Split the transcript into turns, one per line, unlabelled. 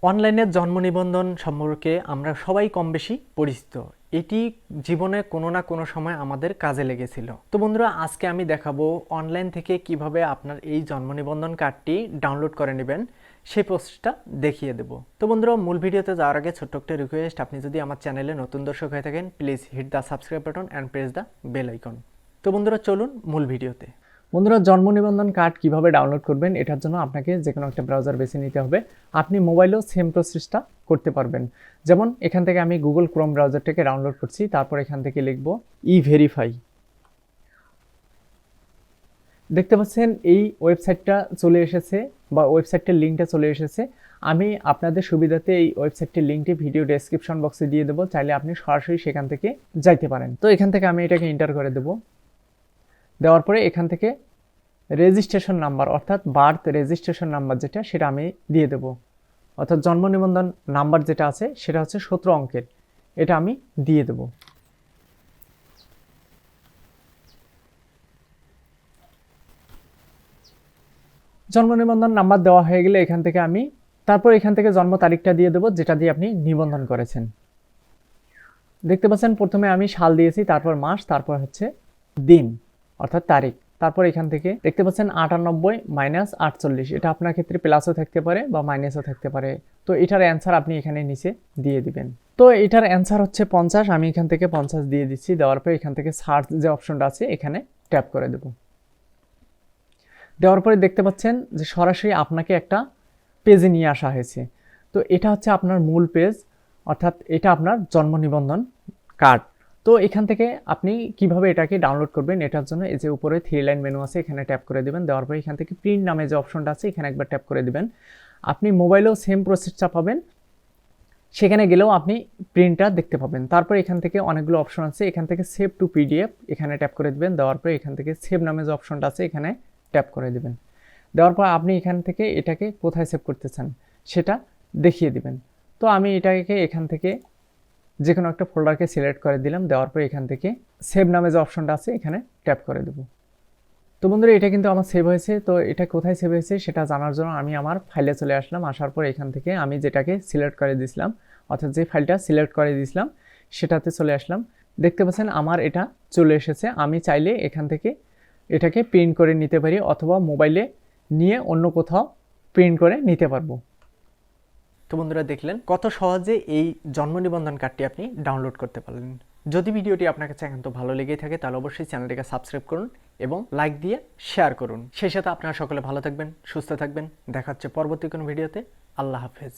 অনলাইনে জন্ম নিবন্ধন সম্পর্কে আমরা সবাই কম বেশি পরিচিত। এটি জীবনে কোনো না কোনো সময় আমাদের কাজে লেগেছিল। তো বন্ধুরা, আজকে আমি দেখাবো অনলাইন থেকে কিভাবে আপনার এই জন্ম নিবন্ধন কার্ডটি ডাউনলোড করে নেবেন, সেই প্রসেসটা দেখিয়ে দেব। তো বন্ধুরা, মূল ভিডিওতে যাওয়ার আগে ছোট্ট একটা রিকোয়েস্ট, আপনি যদি আমার চ্যানেলে নতুন দর্শক হয়ে থাকেন, please hit the subscribe button and press the bell icon. তো বন্ধুরা, চলুন মূল ভিডিওতে। বন্ধুরা, জন্ম নিবন্ধন কার্ড কিভাবে ডাউনলোড করবেন, এটার জন্য আপনাকে যে কোনো একটা ব্রাউজার বেছে নিতে হবে। আপনি মোবাইলেও সেম প্রসেসটা করতে পারবেন। যেমন এখান থেকে আমি গুগল ক্রোম ব্রাউজারটাকে ডাউনলোড করছি, তারপর এখান থেকে লিখব everify। দেখতে পাচ্ছেন এই ওয়েবসাইটটা চলে এসেছে বা ওয়েবসাইটের লিঙ্কটা চলে এসেছে। আমি আপনাদের সুবিধাতে এই ওয়েবসাইটের লিঙ্কটি ভিডিও ডেসক্রিপশন বক্সে দিয়ে দেবো, চাইলে আপনি সরাসরি সেখান থেকে যাইতে পারেন। তো এখান থেকে আমি এটাকে এন্টার করে দেবো। দেওয়ার পরে এখান থেকে রেজিস্ট্রেশন নাম্বার অর্থাৎ বার্থ রেজিস্ট্রেশন নাম্বার যেটা, সেটা আমি দিয়ে দেব। অর্থাৎ জন্ম নিবন্ধন নাম্বার যেটা আছে সেটা হচ্ছে 17 অঙ্কের, এটা আমি দিয়ে দেব। জন্ম নিবন্ধন নাম্বার দেওয়া হয়ে গেলে এখান থেকে আমি তারপর এখান থেকে জন্ম তারিখটা দিয়ে দেব, যেটা দিয়ে আপনি নিবন্ধন করেছেন। দেখতে পাচ্ছেন প্রথমে আমি সাল দিয়েছি, তারপর মাস, তারপর হচ্ছে দিন অর্থাৎ তারিখ। তারপর এখান থেকে দেখতে পাচ্ছেন 98 - 48, এটা আপনার ক্ষেত্রে প্লাসও থাকতে পারে বা মাইনাসও থাকতে পারে। তো এটার অ্যান্সার আপনি এখানে নিচে দিয়ে দিবেন। তো এটার অ্যান্সার হচ্ছে 50, আমি এখান থেকে 50 দিয়ে দিচ্ছি। দেওয়ার পর এখান থেকে সার্চ যে অপশনটা আছে এখানে ট্যাপ করে দেব। দেওয়ার পরে দেখতে পাচ্ছেন যে সরাসরি আপনাকে একটা পেজে নিয়ে আসা হয়েছে। তো এটা হচ্ছে আপনার মূল পেজ, অর্থাৎ এটা আপনার জন্ম নিবন্ধন কার্ড। তো এখান থেকে আপনি কিভাবে এটাকে ডাউনলোড করবেন, এটার জন্য এই যে উপরে 3 লাইন মেনু আছে, এখানে ট্যাপ করে দেবেন। দেওয়ার পরে এখান থেকে প্রিন্ট নামে যে অপশনটা আছে এখানে একবার ট্যাপ করে দিবেন। আপনি মোবাইলেও সেম প্রসেসটা পাবেন, সেখানে গেলেও আপনি প্রিন্টটা দেখতে পাবেন। তারপর এখান থেকে অনেকগুলো অপশন আছে, এখান থেকে সেভ টু পিডিএফ এখানে ট্যাপ করে দিবেন। দেওয়ার পরে এখান থেকে সেভ নামে যে অপশনটা আছে এখানে ট্যাপ করে দিবেন। দেওয়ার পর আপনি এখান থেকে এটাকে কোথায় সেভ করতে চান সেটা দেখিয়ে দিবেন। তো আমি এটাকে এখান থেকে যে কোনো একটা ফোল্ডারকে সিলেক্ট করে দিলাম। দেওয়ার পর এখান থেকে সেভ নামে যে অপশনটা আছে এখানে ট্যাপ করে দেব। তো বন্ধুরা, এটা কিন্তু আমার সেভ হয়েছে। তো এটা কোথায় সেভ হয়েছে সেটা জানার জন্য আমি আমার ফাইলে চলে আসলাম। আসার পর এখান থেকে আমি যেটাকে সিলেক্ট করে দিয়েছিলাম, অর্থাৎ যে ফাইলটা সিলেক্ট করে দিয়েছিলাম সেটাতে চলে আসলাম। দেখতে পাচ্ছেন আমার এটা চলে এসেছে। আমি চাইলে এখান থেকে এটাকে প্রিন্ট করে নিতে পারি অথবা মোবাইলে নিয়ে অন্য কোথাও প্রিন্ট করে নিতে পারবো। তো বন্ধুরা, দেখলেন কত সহজে এই জন্ম নিবন্ধন কার্ডটি আপনি ডাউনলোড করতে পারলেন। যদি ভিডিওটি আপনার কাছে একান্ত ভালো লেগেই থাকে তাহলে অবশ্যই চ্যানেলটিকে সাবস্ক্রাইব করুন এবং লাইক দিয়ে শেয়ার করুন। সেই সাথে আপনারা সকলে ভালো থাকবেন, সুস্থ থাকবেন। দেখা হচ্ছে পরবর্তী কোনো ভিডিওতে। আল্লাহ হাফেজ।